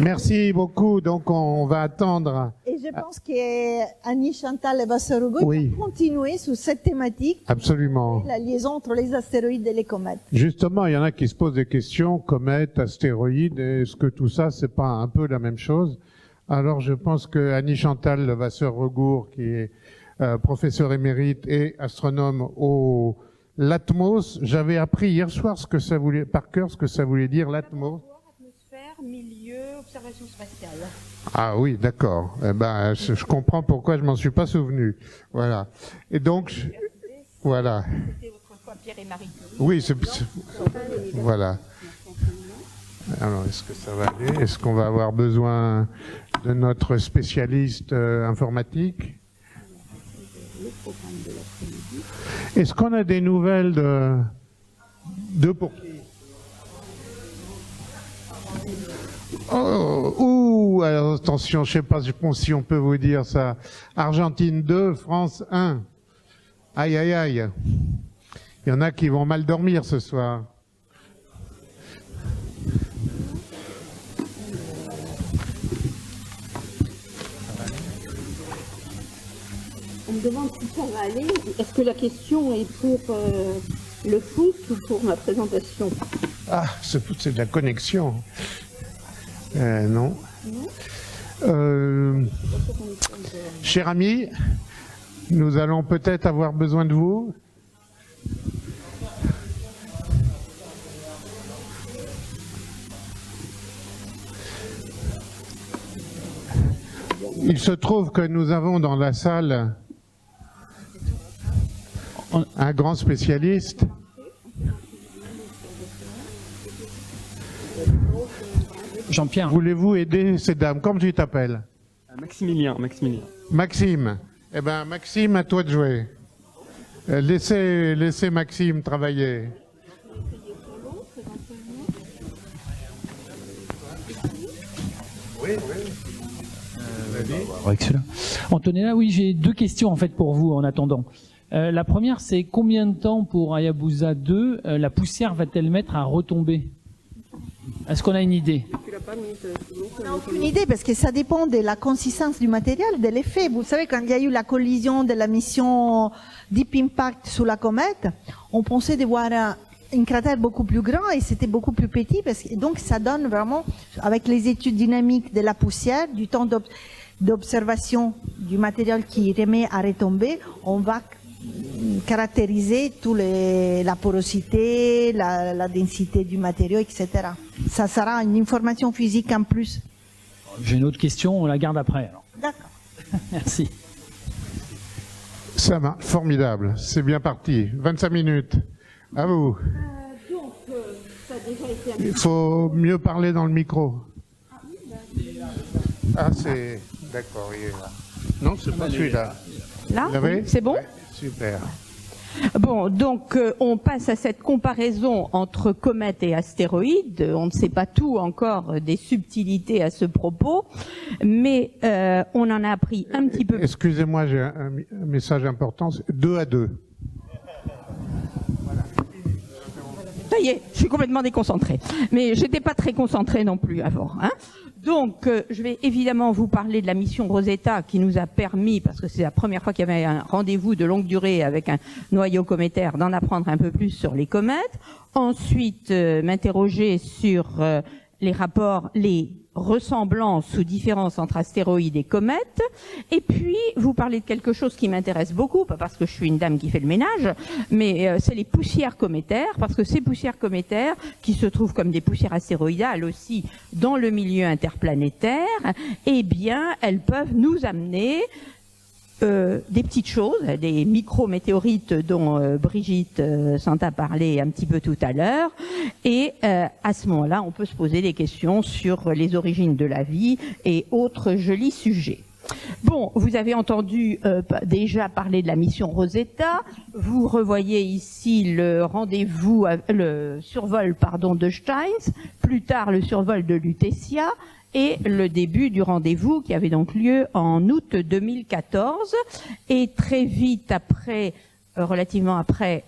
Merci beaucoup. Donc, on va attendre. Et je pense qu'Annie Chantal Vassarugo va continuer sur cette thématique. Absolument. La liaison entre les astéroïdes et les comètes. Justement, il y en a qui se posent des questions, comètes, astéroïdes, est-ce que tout ça, c'est pas un peu la même chose? Alors, je pense que Annie Chantal Vassarugo, qui est professeure émérite et astronome au l'ATMOS, j'avais appris hier soir ce que ça voulait, par cœur, ce que ça voulait dire l'ATMOS. Atmosphère, milieu, observation spatiale. Ah oui, d'accord. Eh ben, je comprends pourquoi je m'en suis pas souvenu. Voilà. Et donc, voilà. C'était autrefois Pierre et Marie Curie. Oui, voilà. Alors, est-ce que ça va aller? Est-ce qu'on va avoir besoin de notre spécialiste informatique? Est-ce qu'on a des nouvelles de pour qui? Oh, alors attention, je sais pas si on peut vous dire ça. Argentine 2, France 1. Aïe, aïe, aïe. Il y en a qui vont mal dormir ce soir. On me demande si ça va aller. Est-ce que la question est pour le foot ou pour ma présentation? Ah, ce foot, c'est de la connexion. Non. Cher ami, nous allons peut-être avoir besoin de vous. Il se trouve que nous avons dans la salle un grand spécialiste. Jean-Pierre. Voulez-vous aider ces dames? Comment tu t'appelles? Maximilien. Maxime. Eh bien, Maxime, à toi de jouer. Laissez Maxime travailler. Oui. Antonella, oui, j'ai deux questions en fait pour vous en attendant. La première, c'est combien de temps pour Hayabusa 2 la poussière va-t-elle mettre à retomber? Est-ce qu'on a une idée? On n'a aucune idée parce que ça dépend de la consistance du matériel, de l'effet. Vous savez, quand il y a eu la collision de la mission Deep Impact sous la comète, on pensait de voir un cratère beaucoup plus grand et c'était beaucoup plus petit. Donc ça donne vraiment, avec les études dynamiques de la poussière, du temps d'observation du matériel qui remet à retomber, on va caractériser la porosité, la densité du matériau, etc. Ça sera une information physique en plus. J'ai une autre question, on la garde après. D'accord. Merci. Ça va, formidable. C'est bien parti. 25 minutes. À vous. Ça a déjà été Il faut mieux parler dans le micro. Ah, c'est... D'accord, il est là. Non, c'est pas celui-là. Là, oui, c'est bon? Ouais, super. Bon, donc on passe à cette comparaison entre comètes et astéroïdes. On ne sait pas tout encore des subtilités à ce propos, mais on en a appris un petit peu. Excusez-moi, j'ai un message important. 2 à 2. Ça y est, je suis complètement déconcentrée. Mais j'étais pas très concentrée non plus avant. Hein. Donc, je vais évidemment vous parler de la mission Rosetta qui nous a permis, parce que c'est la première fois qu'il y avait un rendez-vous de longue durée avec un noyau cométaire, d'en apprendre un peu plus sur les comètes. Ensuite, m'interroger sur les rapports, les ressemblances ou différences entre astéroïdes et comètes. Et puis, vous parlez de quelque chose qui m'intéresse beaucoup, pas parce que je suis une dame qui fait le ménage, mais c'est les poussières cométaires, parce que ces poussières cométaires, qui se trouvent comme des poussières astéroïdales aussi dans le milieu interplanétaire, eh bien, elles peuvent nous amener des petites choses, des micro-météorites dont Brigitte Santa parlait un petit peu tout à l'heure. Et à ce moment-là, on peut se poser des questions sur les origines de la vie et autres jolis sujets. Bon, vous avez entendu déjà parler de la mission Rosetta. Vous revoyez ici le rendez-vous, le survol de Steins, plus tard le survol de Lutetia, et le début du rendez-vous qui avait donc lieu en août 2014. Et très vite après, relativement après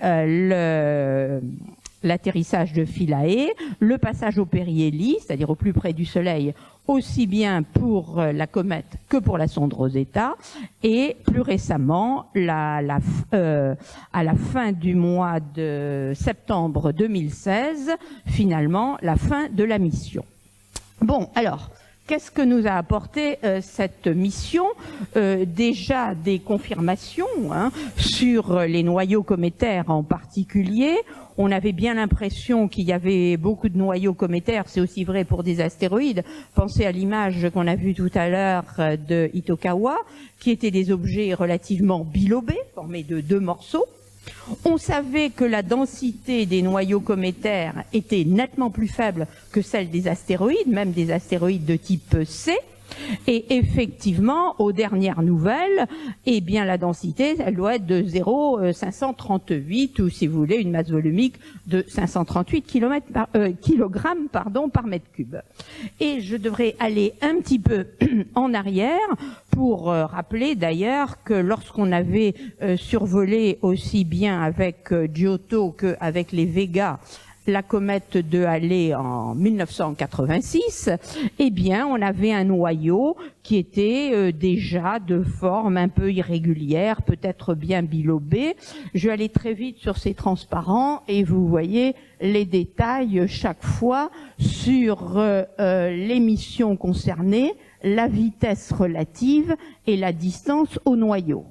l'atterrissage de Philae, le passage au périhélie, c'est-à-dire au plus près du Soleil, aussi bien pour la comète que pour la sonde Rosetta, et plus récemment, à la fin du mois de septembre 2016, finalement, la fin de la mission. Bon, alors, qu'est-ce que nous a apporté cette mission? Déjà des confirmations sur les noyaux cométaires en particulier. On avait bien l'impression qu'il y avait beaucoup de noyaux cométaires, c'est aussi vrai pour des astéroïdes. Pensez à l'image qu'on a vue tout à l'heure de Itokawa, qui étaient des objets relativement bilobés, formés de 2 morceaux. On savait que la densité des noyaux cométaires était nettement plus faible que celle des astéroïdes, même des astéroïdes de type C. Et effectivement, aux dernières nouvelles, eh bien la densité, elle doit être de 0,538, ou si vous voulez, une masse volumique de 538 kg par mètre cube. Et je devrais aller un petit peu en arrière pour rappeler d'ailleurs que lorsqu'on avait survolé aussi bien avec Giotto qu'avec les Vega la comète de Halley en 1986, eh bien, on avait un noyau qui était déjà de forme un peu irrégulière, peut-être bien bilobé. Je vais aller très vite sur ces transparents et vous voyez les détails chaque fois sur les missions concernées, la vitesse relative et la distance au noyau.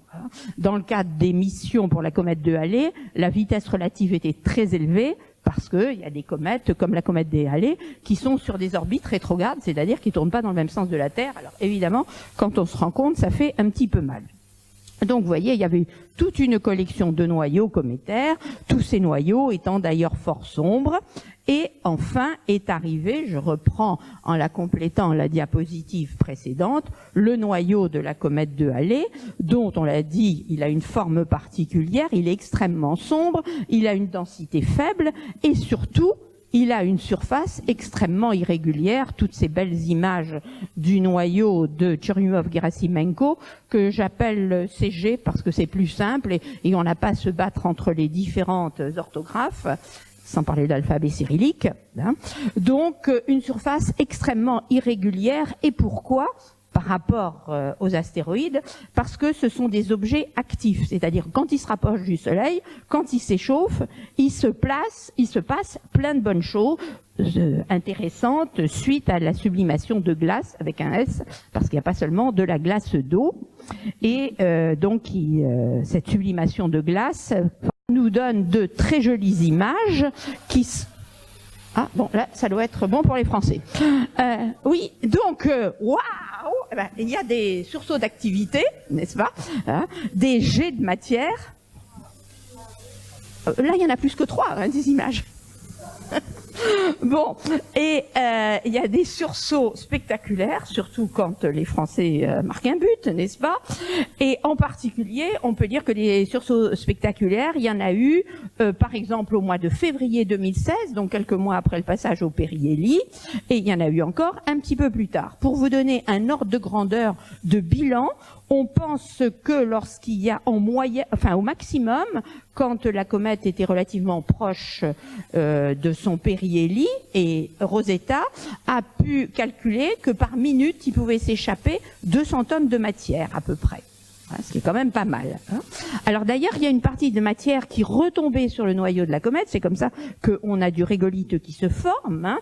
Dans le cadre des missions pour la comète de Halley, la vitesse relative était très élevée, parce qu'il y a des comètes, comme la comète des Halley, qui sont sur des orbites rétrogrades, c'est-à-dire qui ne tournent pas dans le même sens de la Terre. Alors évidemment, quand on se rend compte, ça fait un petit peu mal. Donc vous voyez, il y avait toute une collection de noyaux cométaires, tous ces noyaux étant d'ailleurs fort sombres. Et enfin est arrivé, je reprends en la complétant la diapositive précédente, le noyau de la comète de Halley, dont on l'a dit, il a une forme particulière, il est extrêmement sombre, il a une densité faible et surtout, il a une surface extrêmement irrégulière. Toutes ces belles images du noyau de Churyumov-Gerasimenko que j'appelle CG parce que c'est plus simple et on n'a pas à se battre entre les différentes orthographes, sans parler d'alphabet cyrillique. Donc une surface extrêmement irrégulière. Et pourquoi ? Par rapport aux astéroïdes, parce que ce sont des objets actifs, c'est-à-dire quand ils se rapprochent du Soleil, quand ils s'échauffent, il se passe plein de bonnes choses intéressantes suite à la sublimation de glace avec un S, parce qu'il n'y a pas seulement de la glace d'eau, et donc cette sublimation de glace nous donne de très jolies images qui Ah, bon, là, ça doit être bon pour les Français. Oui, donc, waouh, il y a des sursauts d'activité, n'est-ce pas, des jets de matière. Là, il y en a plus que 3, des images. Bon, et il y a des sursauts spectaculaires, surtout quand les Français marquent un but, n'est-ce pas? Et en particulier, on peut dire que des sursauts spectaculaires, il y en a eu, par exemple, au mois de février 2016, donc quelques mois après le passage au Perrielli, et il y en a eu encore un petit peu plus tard. Pour vous donner un ordre de grandeur de bilan, on pense que lorsqu'il y a en moyenne, enfin au maximum, quand la comète était relativement proche de son périhélie, et Rosetta a pu calculer que par minute, il pouvait s'échapper 200 tonnes de matière à peu près. Ce qui est quand même pas mal. Alors d'ailleurs, il y a une partie de matière qui retombait sur le noyau de la comète, c'est comme ça qu'on a du régolithe qui se forme,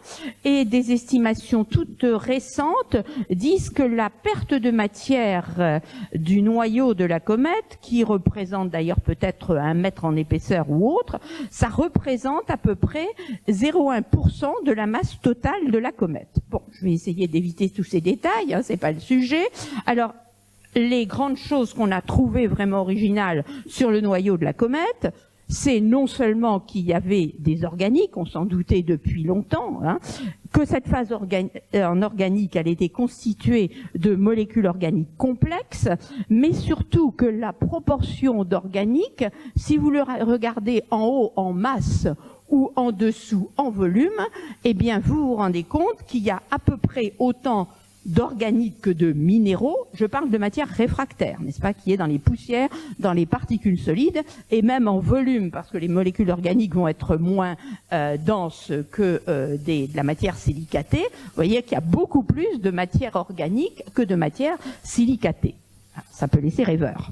et des estimations toutes récentes disent que la perte de matière du noyau de la comète, qui représente d'ailleurs peut-être 1 mètre en épaisseur ou autre, ça représente à peu près 0,1% de la masse totale de la comète. Bon, je vais essayer d'éviter tous ces détails, c'est pas le sujet. Alors, les grandes choses qu'on a trouvées vraiment originales sur le noyau de la comète, c'est non seulement qu'il y avait des organiques, on s'en doutait depuis longtemps, que cette phase organique, elle était constituée de molécules organiques complexes, mais surtout que la proportion d'organique, si vous le regardez en haut en masse ou en dessous en volume, eh bien vous vous rendez compte qu'il y a à peu près autant d'organique que de minéraux, je parle de matière réfractaire, n'est-ce pas, qui est dans les poussières, dans les particules solides, et même en volume, parce que les molécules organiques vont être moins denses que de la matière silicatée. Vous voyez qu'il y a beaucoup plus de matière organique que de matière silicatée. Ça peut laisser rêveur.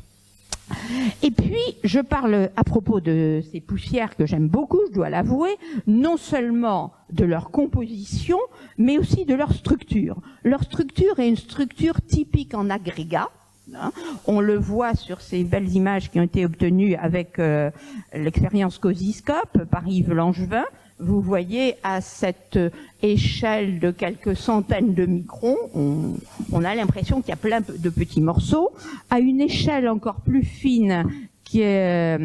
Et puis, je parle à propos de ces poussières que j'aime beaucoup, je dois l'avouer, non seulement de leur composition, mais aussi de leur structure. Leur structure est une structure typique en agrégat. On le voit sur ces belles images qui ont été obtenues avec l'expérience Cosiscope par Yves Langevin. Vous voyez, à cette échelle de quelques centaines de microns, on a l'impression qu'il y a plein de petits morceaux. À une échelle encore plus fine qui a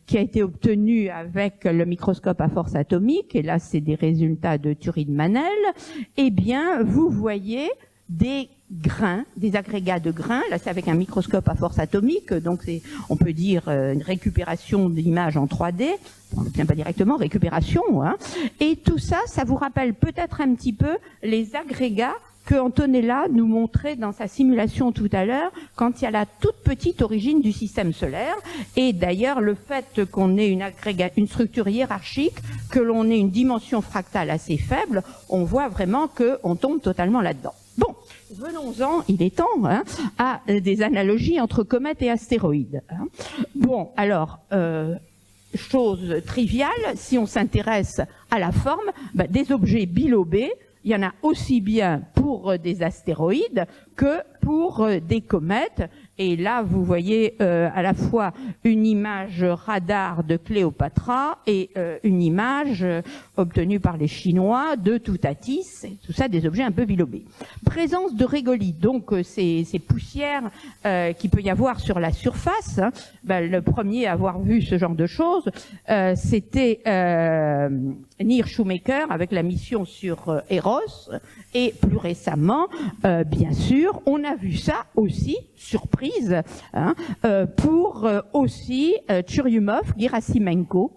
été obtenue avec le microscope à force atomique, et là c'est des résultats de Turid-Manel, eh bien vous voyez des grains, des agrégats de grains. Là, c'est avec un microscope à force atomique, donc c'est, on peut dire, une récupération d'images en 3D. On n'obtient pas directement, récupération. Hein. Et tout ça, ça vous rappelle peut-être un petit peu les agrégats que Antonella nous montrait dans sa simulation tout à l'heure, quand il y a la toute petite origine du système solaire. Et d'ailleurs, le fait qu'on ait une structure hiérarchique, que l'on ait une dimension fractale assez faible, on voit vraiment qu'on tombe totalement là-dedans. Bon, venons-en, il est temps, hein, à des analogies entre comètes et astéroïdes. Hein. Bon, alors, chose triviale, si on s'intéresse à la forme, des objets bilobés, il y en a aussi bien pour des astéroïdes que pour des comètes. Et là, vous voyez à la fois une image radar de Cléopatra et une image obtenue par les Chinois de Toutatis, et tout ça des objets un peu bilobés. Présence de régolithes, donc ces poussières qu'il peut y avoir sur la surface. Hein, le premier à avoir vu ce genre de choses, c'était Neil Shoemaker avec la mission sur Eros. Et plus récemment, bien sûr, on a vu ça aussi, surprise, hein, pour aussi Churyumov, Gerasimenko,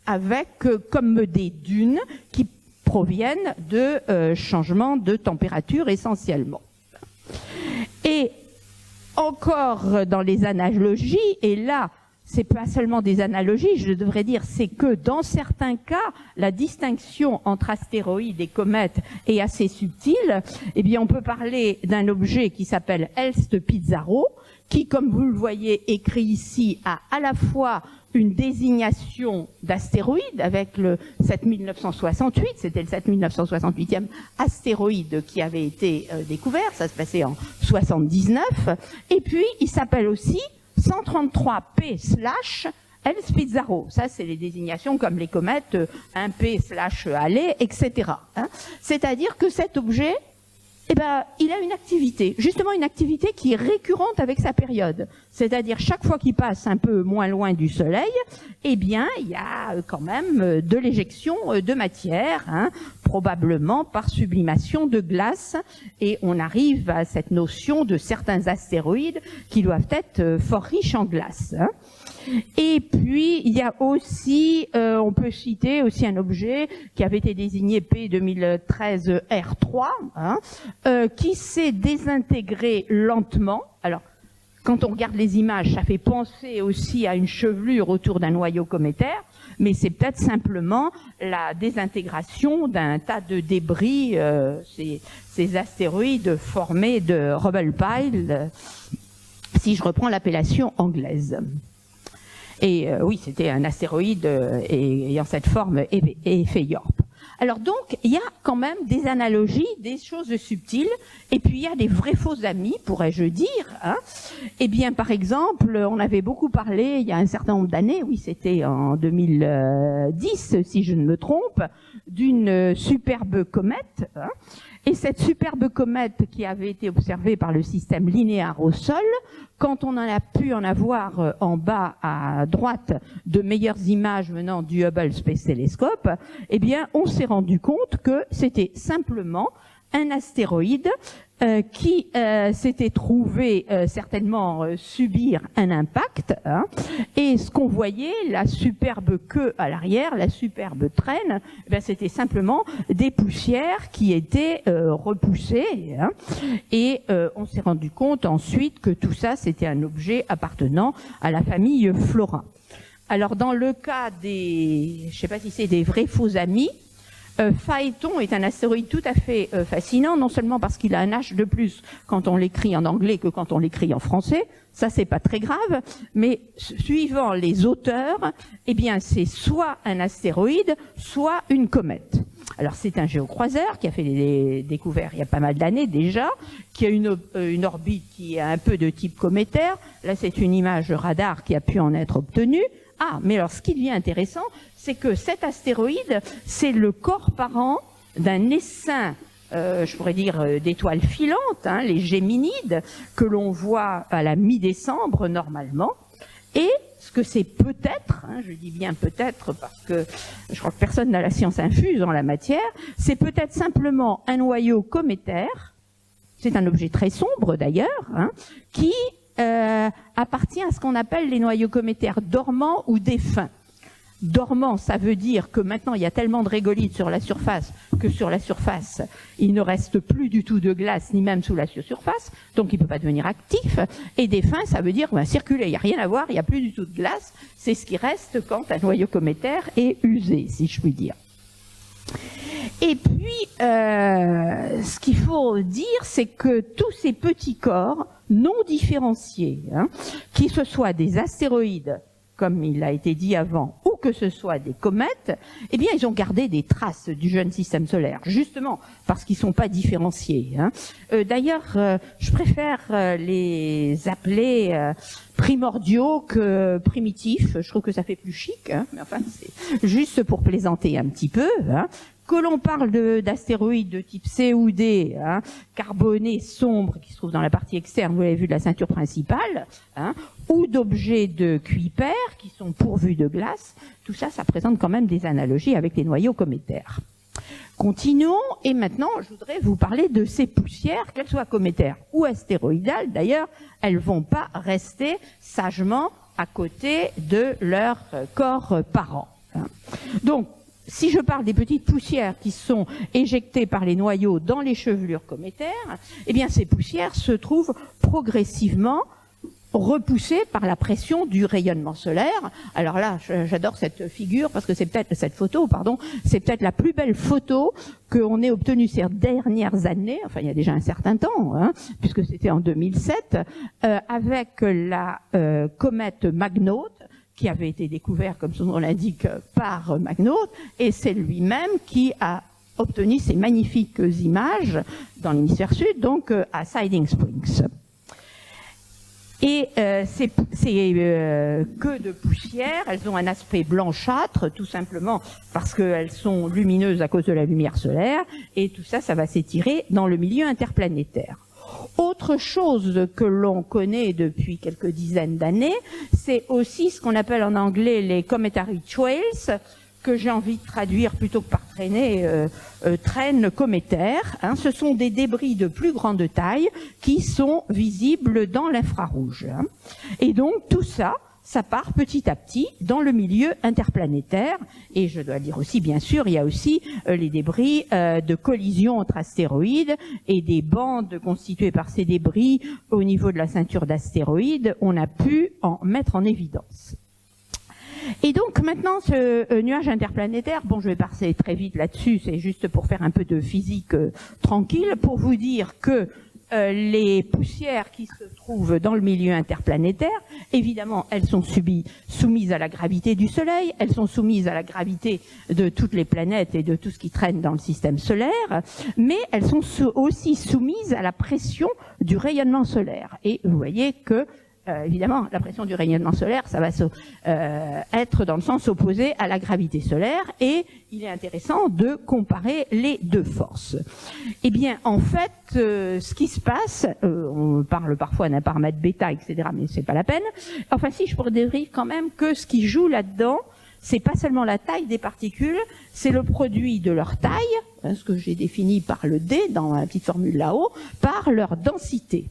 avec comme des dunes qui proviennent de changements de température essentiellement. Et encore dans les analogies, et là, c'est pas seulement des analogies, je devrais dire, c'est que dans certains cas, la distinction entre astéroïdes et comètes est assez subtile. Eh bien, on peut parler d'un objet qui s'appelle Elst-Pizarro, qui, comme vous le voyez écrit ici, a à la fois une désignation d'astéroïde avec le 7968, c'était le 7968e astéroïde qui avait été découvert, ça se passait en 79, et puis il s'appelle aussi 133P/Elst-Pizarro. Ça, c'est les désignations comme les comètes, 1P/Halley, etc. Hein. C'est-à-dire que cet objet, eh ben, il a une activité, justement une activité qui est récurrente avec sa période. C'est-à-dire chaque fois qu'il passe un peu moins loin du Soleil, eh bien, il y a quand même de l'éjection de matière, hein, probablement par sublimation de glace, et on arrive à cette notion de certains astéroïdes qui doivent être fort riches en glace. Hein. Et puis, il y a aussi, on peut citer aussi un objet qui avait été désigné P2013-R3, hein, qui s'est désintégré lentement. Alors, quand on regarde les images, ça fait penser aussi à une chevelure autour d'un noyau cométaire, mais c'est peut-être simplement la désintégration d'un tas de débris, ces astéroïdes formés de Rubble Pile, si je reprends l'appellation anglaise. Et oui, c'était un astéroïde ayant cette forme effet Yorp. Alors donc, il y a quand même des analogies, des choses subtiles, et puis il y a des vrais faux amis, pourrais-je dire. Hein. Eh bien, par exemple, on avait beaucoup parlé, il y a un certain nombre d'années, oui, c'était en 2010, si je ne me trompe, d'une superbe comète, hein. Et cette superbe comète qui avait été observée par le système linéaire au sol, quand on en a pu en avoir en bas à droite de meilleures images venant du Hubble Space Telescope, eh bien, on s'est rendu compte que c'était simplement un astéroïde qui s'était trouvé certainement subir un impact, hein, et ce qu'on voyait, la superbe queue à l'arrière, la superbe traîne, ben c'était simplement des poussières qui étaient repoussées, hein, et on s'est rendu compte ensuite que tout ça c'était un objet appartenant à la famille Florin. Alors dans le cas des, je sais pas si c'est des vrais faux amis, Phaéton est un astéroïde tout à fait fascinant, non seulement parce qu'il a un H de plus quand on l'écrit en anglais que quand on l'écrit en français, ça c'est pas très grave, mais suivant les auteurs, eh bien c'est soit un astéroïde, soit une comète. Alors c'est un géocroiseur qui a fait des découvertes il y a pas mal d'années déjà, qui a une orbite qui a un peu de type cométaire. Là c'est une image radar qui a pu en être obtenue. Ah, mais alors ce qui devient intéressant, c'est que cet astéroïde, c'est le corps parent d'un essaim, je pourrais dire d'étoiles filantes, hein, les Géminides, que l'on voit à la mi-décembre normalement. Et ce que c'est peut-être, hein, je dis bien peut-être parce que je crois que personne n'a la science infuse en la matière, c'est peut-être simplement un noyau cométaire, c'est un objet très sombre d'ailleurs, hein, qui appartient à ce qu'on appelle les noyaux cométaires dormants ou défunts. Dormant, ça veut dire que maintenant il y a tellement de régolithes sur la surface que sur la surface il ne reste plus du tout de glace ni même sous la surface, donc il ne peut pas devenir actif. Et défunt, ça veut dire circuler, il n'y a rien à voir, il n'y a plus du tout de glace, c'est ce qui reste quand un noyau cométaire est usé, si je puis dire. Et puis, ce qu'il faut dire, c'est que tous ces petits corps non différenciés, hein, qui ce soit des astéroïdes, comme il a été dit avant, ou que ce soit des comètes, eh bien, ils ont gardé des traces du jeune système solaire, justement parce qu'ils ne sont pas différenciés. Hein. D'ailleurs, je préfère les appeler primordiaux que primitifs. Je trouve que ça fait plus chic, hein, mais enfin, c'est juste pour plaisanter un petit peu. Hein. Que l'on parle d'astéroïdes de type C ou D, hein, carbonés sombres qui se trouvent dans la partie externe, vous l'avez vu, de la ceinture principale, hein, ou d'objets de Kuiper qui sont pourvus de glace, tout ça, ça présente quand même des analogies avec les noyaux cométaires. Continuons, et maintenant, je voudrais vous parler de ces poussières, qu'elles soient cométaires ou astéroïdales. D'ailleurs, elles vont pas rester sagement à côté de leur corps parent. Hein. Donc, si je parle des petites poussières qui sont éjectées par les noyaux dans les chevelures cométaires, eh bien ces poussières se trouvent progressivement repoussées par la pression du rayonnement solaire. Alors là, j'adore cette figure parce que c'est peut-être cette photo, pardon, c'est peut-être la plus belle photo qu'on ait obtenue ces dernières années, enfin il y a déjà un certain temps, hein, puisque c'était en 2007, avec la comète Magnotte, qui avait été découvert, comme son nom l'indique, par Magnotte, et c'est lui-même qui a obtenu ces magnifiques images dans l'hémisphère sud, donc à Siding Springs. Et ces queues de poussière, elles ont un aspect blanchâtre, tout simplement parce qu'elles sont lumineuses à cause de la lumière solaire, et tout ça, ça va s'étirer dans le milieu interplanétaire. Autre chose que l'on connaît depuis quelques dizaines d'années, c'est aussi ce qu'on appelle en anglais les cometary trails, que j'ai envie de traduire plutôt que par traîne cométaire. Hein. Ce sont des débris de plus grande taille qui sont visibles dans l'infrarouge. Hein. Et donc tout ça, ça part petit à petit dans le milieu interplanétaire. Et je dois dire aussi, bien sûr, il y a aussi les débris de collision entre astéroïdes et des bandes constituées par ces débris au niveau de la ceinture d'astéroïdes. On a pu en mettre en évidence. Et donc maintenant, ce nuage interplanétaire, bon, je vais passer très vite là-dessus, c'est juste pour faire un peu de physique tranquille, pour vous dire que les poussières qui se trouvent dans le milieu interplanétaire, évidemment, elles sont soumises à la gravité du Soleil, elles sont soumises à la gravité de toutes les planètes et de tout ce qui traîne dans le système solaire, mais elles sont aussi soumises à la pression du rayonnement solaire. Et vous voyez que évidemment, la pression du rayonnement solaire, ça va être dans le sens opposé à la gravité solaire, et il est intéressant de comparer les deux forces. Eh bien, en fait, ce qui se passe, on parle parfois d'un paramètre bêta, etc., mais c'est pas la peine. Enfin, si, je pourrais dire quand même que ce qui joue là-dedans, c'est pas seulement la taille des particules, c'est le produit de leur taille, hein, ce que j'ai défini par le D dans la petite formule là-haut, par leur densité.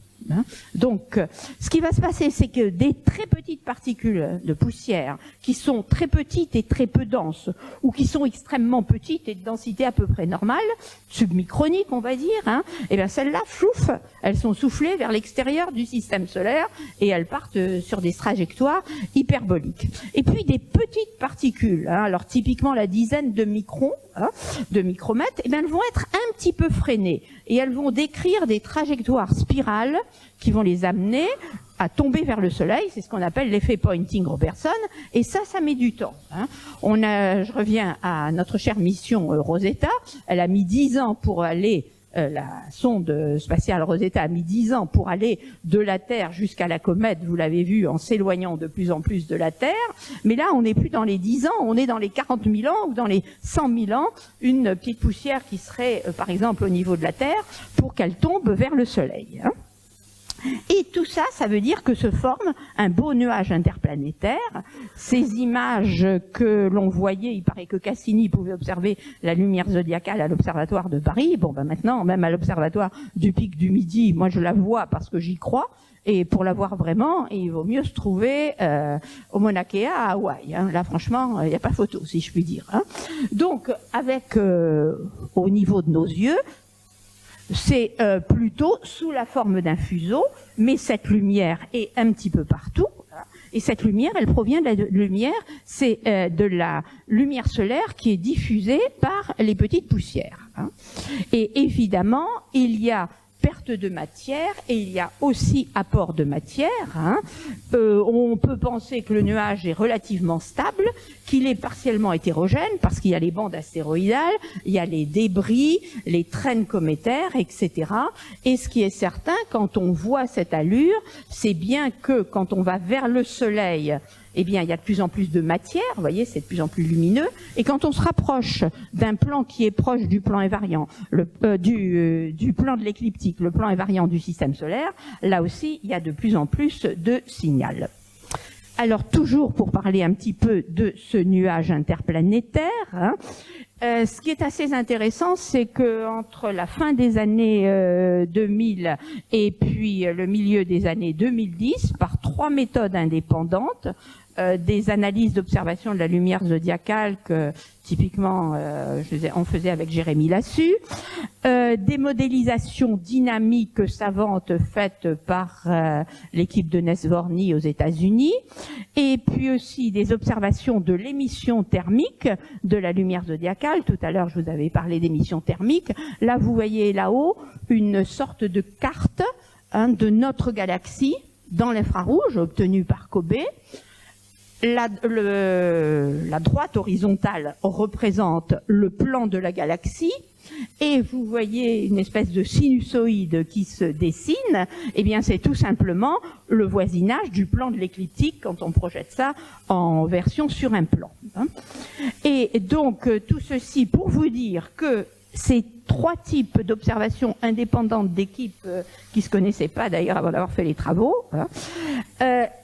Donc, ce qui va se passer, c'est que des très petites particules de poussière qui sont très petites et très peu denses, ou qui sont extrêmement petites et de densité à peu près normale, submicronique on va dire, hein, et bien celles-là, flouf, elles sont soufflées vers l'extérieur du système solaire et elles partent sur des trajectoires hyperboliques. Et puis des petites particules, hein, alors typiquement la dizaine de microns, hein, de micromètres, et bien elles vont être un petit peu freinées et elles vont décrire des trajectoires spirales qui vont les amener à tomber vers le soleil, c'est ce qu'on appelle l'effet Poynting-Robertson, et ça met du temps. Hein. Je reviens à notre chère mission Rosetta, elle a mis 10 ans pour aller, la sonde spatiale Rosetta a mis 10 ans pour aller de la Terre jusqu'à la comète, vous l'avez vu, en s'éloignant de plus en plus de la Terre, mais là on n'est plus dans les 10 ans, on est dans les 40 000 ans ou dans les 100 000 ans, une petite poussière qui serait par exemple au niveau de la Terre pour qu'elle tombe vers le soleil. Hein. Et tout ça, ça veut dire que se forme un beau nuage interplanétaire. Ces images que l'on voyait, il paraît que Cassini pouvait observer la lumière zodiacale à l'Observatoire de Paris. Bon, ben maintenant, même à l'Observatoire du Pic du Midi, moi je la vois parce que j'y crois. Et pour la voir vraiment, il vaut mieux se trouver au Mauna Kea à Hawaï. Hein. Là, franchement, il n'y a pas photo, si je puis dire. Hein. Donc, avec au niveau de nos yeux, c'est plutôt sous la forme d'un fuseau, mais cette lumière est un petit peu partout. Et cette lumière, elle provient de la lumière, c'est de la lumière solaire qui est diffusée par les petites poussières. Hein. Et évidemment, il y a perte de matière et il y a aussi apport de matière. Hein. On peut penser que le nuage est relativement stable, qu'il est partiellement hétérogène parce qu'il y a les bandes astéroïdales, il y a les débris, les traînes cométaires, etc. Et ce qui est certain, quand on voit cette allure, c'est bien que quand on va vers le Soleil, eh bien, il y a de plus en plus de matière, vous voyez, c'est de plus en plus lumineux. Et quand on se rapproche d'un plan qui est proche du plan invariant, du plan de l'écliptique, le plan invariant du système solaire, là aussi, il y a de plus en plus de signal. Alors, toujours pour parler un petit peu de ce nuage interplanétaire, hein, ce qui est assez intéressant, c'est que entre la fin des années 2000 et puis le milieu des années 2010, par 3 méthodes indépendantes, des analyses d'observation de la lumière zodiacale que typiquement on faisait avec Jérémy Lassus, des modélisations dynamiques savantes faites par l'équipe de Nesvorny aux États-Unis, et puis aussi des observations de l'émission thermique de la lumière zodiacale. Tout à l'heure, je vous avais parlé d'émission thermique. Là, vous voyez là-haut une sorte de carte de notre galaxie dans l'infrarouge obtenue par Kobe. La droite horizontale représente le plan de la galaxie et vous voyez une espèce de sinusoïde qui se dessine. Eh bien, c'est tout simplement le voisinage du plan de l'écliptique quand on projette ça en version sur un plan. Et donc, tout ceci pour vous dire que ces 3 types d'observations indépendantes d'équipes qui se connaissaient pas d'ailleurs avant d'avoir fait les travaux,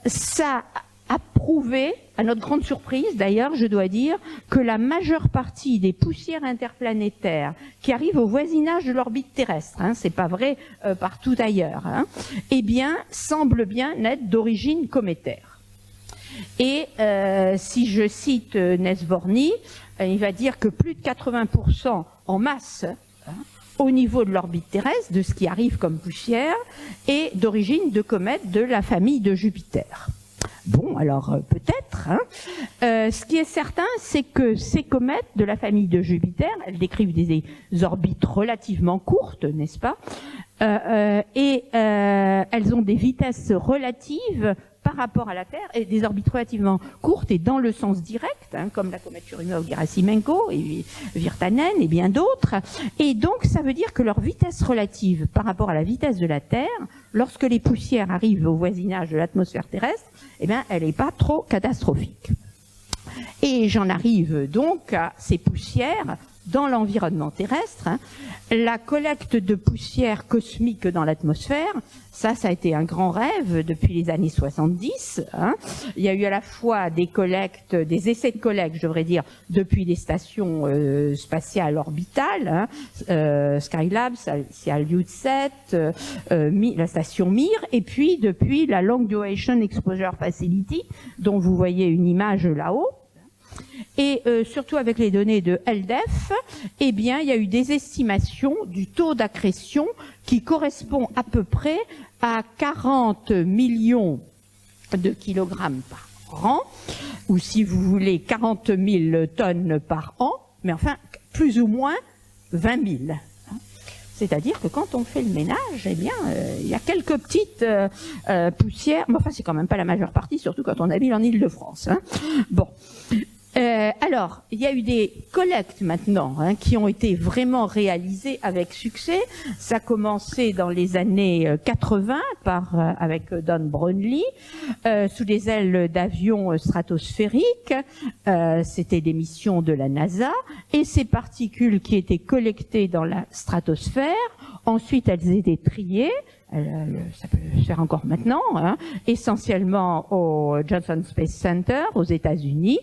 ça a prouvé, à notre grande surprise d'ailleurs, je dois dire, que la majeure partie des poussières interplanétaires qui arrivent au voisinage de l'orbite terrestre, hein, c'est pas vrai partout ailleurs, hein, eh bien, semblent bien être d'origine cométaire. Et si je cite Nesvorny, il va dire que plus de 80% en masse, hein, au niveau de l'orbite terrestre, de ce qui arrive comme poussière, est d'origine de comètes de la famille de Jupiter. Bon, alors peut-être. Hein. Ce qui est certain, c'est que ces comètes de la famille de Jupiter, elles décrivent des orbites relativement courtes, n'est-ce pas, et elles ont des vitesses relatives par rapport à la Terre, et des orbites relativement courtes et dans le sens direct, hein, comme la comète Churyumov-Gerasimenko et Virtanen et bien d'autres. Et donc, ça veut dire que leur vitesse relative par rapport à la vitesse de la Terre, lorsque les poussières arrivent au voisinage de l'atmosphère terrestre, eh bien, elle n'est pas trop catastrophique. Et j'en arrive donc à ces poussières dans l'environnement terrestre. La collecte de poussière cosmique dans l'atmosphère, ça a été un grand rêve depuis les années 70. Il y a eu à la fois des collectes, des essais de collecte, je devrais dire, depuis les stations spatiales orbitales, Skylab, Salyut 7, la station Mir, et puis depuis la Long Duration Exposure Facility, dont vous voyez une image là-haut. Et surtout avec les données de LDEF, eh bien, il y a eu des estimations du taux d'accrétion qui correspond à peu près à 40 millions de kilogrammes par an, ou si vous voulez 40 000 tonnes par an, mais enfin plus ou moins 20 000. C'est-à-dire que quand on fait le ménage, eh bien, il y a quelques petites poussières, mais enfin c'est quand même pas la majeure partie, surtout quand on habite en Île-de-France. Bon. Alors, il y a eu des collectes maintenant qui ont été vraiment réalisées avec succès. Ça a commencé dans les années 80 avec Don Brownlee, sous les ailes d'avions stratosphériques. C'était des missions de la NASA. Et ces particules qui étaient collectées dans la stratosphère, ensuite elles étaient triées. Ça peut se faire encore maintenant, essentiellement au Johnson Space Center aux États-Unis.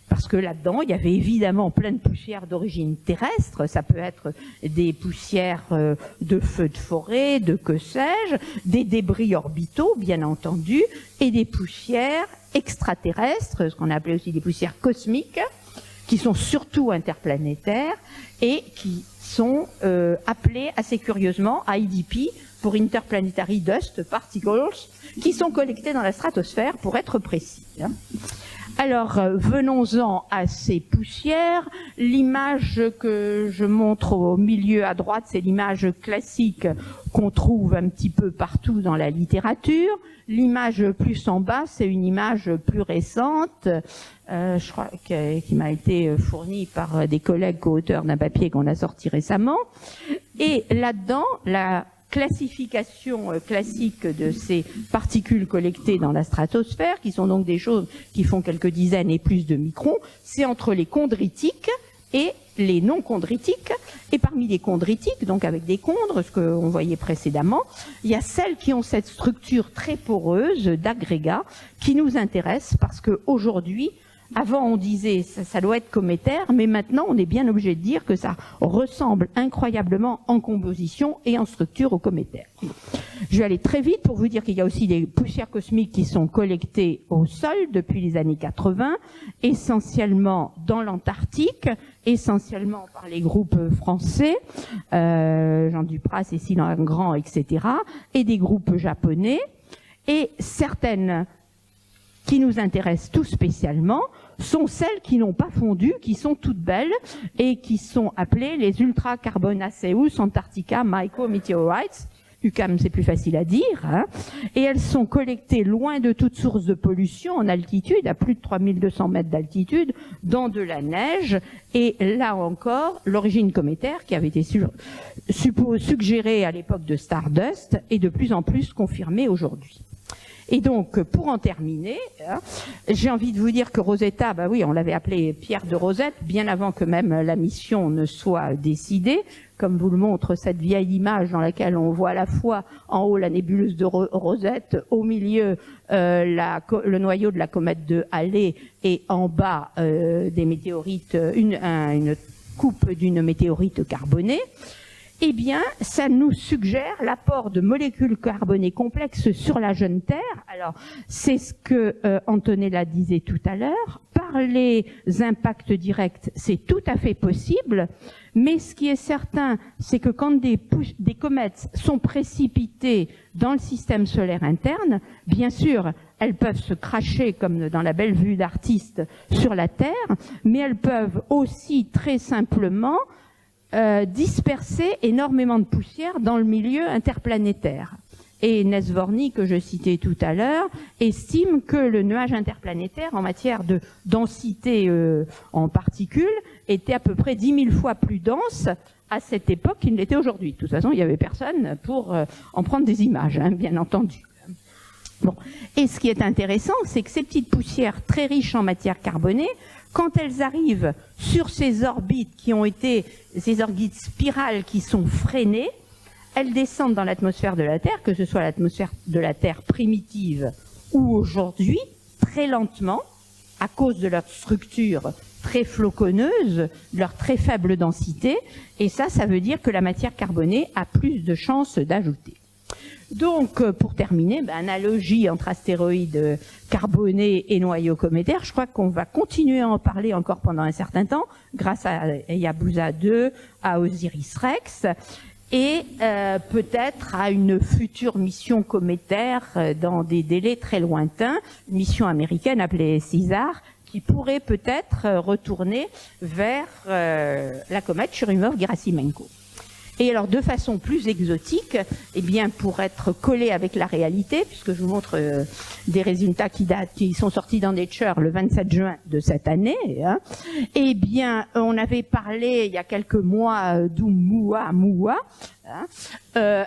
Parce que là-dedans, il y avait évidemment plein de poussières d'origine terrestre. Ça peut être des poussières de feux de forêt, de que sais-je, des débris orbitaux, bien entendu, et des poussières extraterrestres, ce qu'on a appelé aussi des poussières cosmiques, qui sont surtout interplanétaires et qui sont appelées assez curieusement IDP, pour Interplanetary Dust Particles, qui sont collectées dans la stratosphère, pour être précis. Alors, venons-en à ces poussières. L'image que je montre au milieu à droite, c'est l'image classique qu'on trouve un petit peu partout dans la littérature. L'image plus en bas, c'est une image plus récente, je crois qui m'a été fournie par des collègues co-auteurs d'un papier qu'on a sorti récemment. Et là-dedans, la classification classique de ces particules collectées dans la stratosphère, qui sont donc des choses qui font quelques dizaines et plus de microns, c'est entre les chondritiques et les non-chondritiques. Et parmi les chondritiques, donc avec des chondres, ce qu'on voyait précédemment, il y a celles qui ont cette structure très poreuse d'agrégats qui nous intéressent parce qu'aujourd'hui, avant, on disait ça doit être cométaire, mais maintenant, on est bien obligé de dire que ça ressemble incroyablement en composition et en structure au cométaire. Je vais aller très vite pour vous dire qu'il y a aussi des poussières cosmiques qui sont collectées au sol depuis les années 80, essentiellement dans l'Antarctique, essentiellement par les groupes français, Jean Duprat, Cécile Langrand, etc., et des groupes japonais, et certaines qui nous intéressent tout spécialement sont celles qui n'ont pas fondu, qui sont toutes belles et qui sont appelées les Ultracarbonaceous Antarctica Micrometeorites. UCAM, c'est plus facile à dire, et elles sont collectées loin de toute source de pollution, en altitude, à plus de 3200 mètres d'altitude, dans de la neige, et là encore, l'origine cométaire qui avait été suggérée à l'époque de Stardust est de plus en plus confirmée aujourd'hui. Et donc, pour en terminer, j'ai envie de vous dire que Rosetta, bah oui, on l'avait appelé Pierre de Rosette, bien avant que même la mission ne soit décidée, comme vous le montre cette vieille image dans laquelle on voit à la fois en haut la nébuleuse de Rosette, au milieu le noyau de la comète de Halley, et en bas des météorites, une coupe d'une météorite carbonée. Eh bien, ça nous suggère l'apport de molécules carbonées complexes sur la jeune Terre. Alors, c'est ce que Antonella disait tout à l'heure. Par les impacts directs, c'est tout à fait possible. Mais ce qui est certain, c'est que quand des comètes sont précipitées dans le système solaire interne, bien sûr, elles peuvent se cracher, comme dans la belle vue d'artiste, sur la Terre, mais elles peuvent aussi très simplement disperser énormément de poussière dans le milieu interplanétaire. Et Nesvorny, que je citais tout à l'heure, estime que le nuage interplanétaire, en matière de densité en particules, était à peu près 10 000 fois plus dense à cette époque qu'il ne l'était aujourd'hui. De toute façon, il n'y avait personne pour en prendre des images, bien entendu. Bon. Et ce qui est intéressant, c'est que ces petites poussières très riches en matière carbonée, quand elles arrivent sur ces orbites qui ont été, ces orbites spirales qui sont freinées, elles descendent dans l'atmosphère de la Terre, que ce soit l'atmosphère de la Terre primitive ou aujourd'hui, très lentement, à cause de leur structure très floconneuse, de leur très faible densité, et ça veut dire que la matière carbonée a plus de chances d'ajouter. Donc, pour terminer, analogie entre astéroïdes carbonés et noyaux cométaires, je crois qu'on va continuer à en parler encore pendant un certain temps, grâce à Hayabusa 2, à Osiris-Rex, et peut-être à une future mission cométaire dans des délais très lointains, une mission américaine appelée César, qui pourrait peut-être retourner vers la comète Churyumov-Gerasimenko. Et alors, de façon plus exotique, eh bien, pour être collé avec la réalité, puisque je vous montre des résultats qui sont sortis dans Nature le 27 juin de cette année, hein, eh bien, on avait parlé il y a quelques mois d'Oumuamua, hein,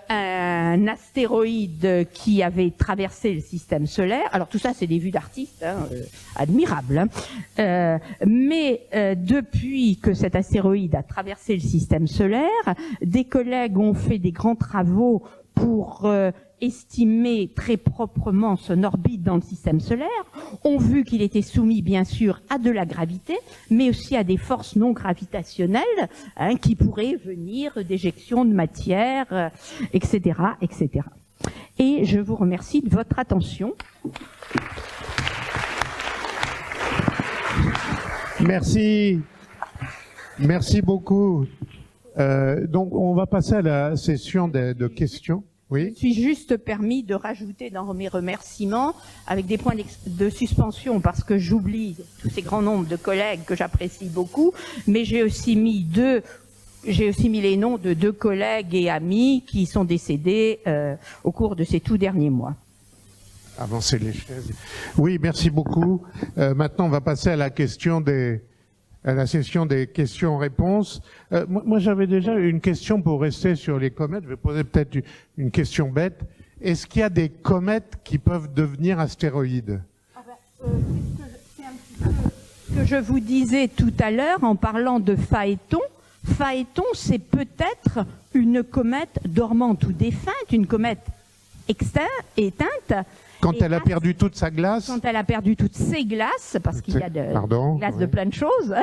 un astéroïde qui avait traversé le système solaire. Alors tout ça, c'est des vues d'artistes, hein, admirables. Hein. Mais depuis que cet astéroïde a traversé le système solaire, des collègues ont fait des grands travaux pour estimer très proprement son orbite dans le système solaire, ont vu qu'il était soumis bien sûr à de la gravité, mais aussi à des forces non gravitationnelles, hein, qui pourraient venir d'éjections de matière, etc., etc. Et je vous remercie de votre attention. Merci. Merci beaucoup. Donc, on va passer à la session de questions. Oui. Je me suis juste permis de rajouter dans mes remerciements, avec des points de suspension, parce que j'oublie tous ces grands nombres de collègues que j'apprécie beaucoup, mais j'ai aussi mis les noms de 2 collègues et amis qui sont décédés au cours de ces tout derniers mois. Avancez les chaises. Oui, merci beaucoup. Maintenant, on va passer à la session des questions-réponses. Moi, j'avais déjà une question pour rester sur les comètes. Je vais poser peut-être une question bête. Est-ce qu'il y a des comètes qui peuvent devenir astéroïdes? C'est un petit peu ce que je vous disais tout à l'heure en parlant de Phaéton. Phaéton, c'est peut-être une comète dormante ou défunte, une comète éteinte. Quand elle a perdu toute sa glace? Quand elle a perdu toutes ses glaces, parce qu'il y a de glaces de plein de choses,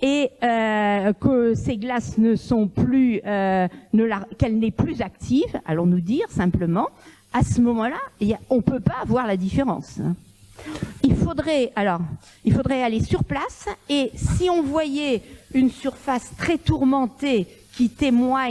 et que ces glaces ne sont plus, qu'elle n'est plus active, allons-nous dire simplement, à ce moment-là, on peut pas voir la différence. Il faudrait aller sur place, et si on voyait une surface très tourmentée qui témoigne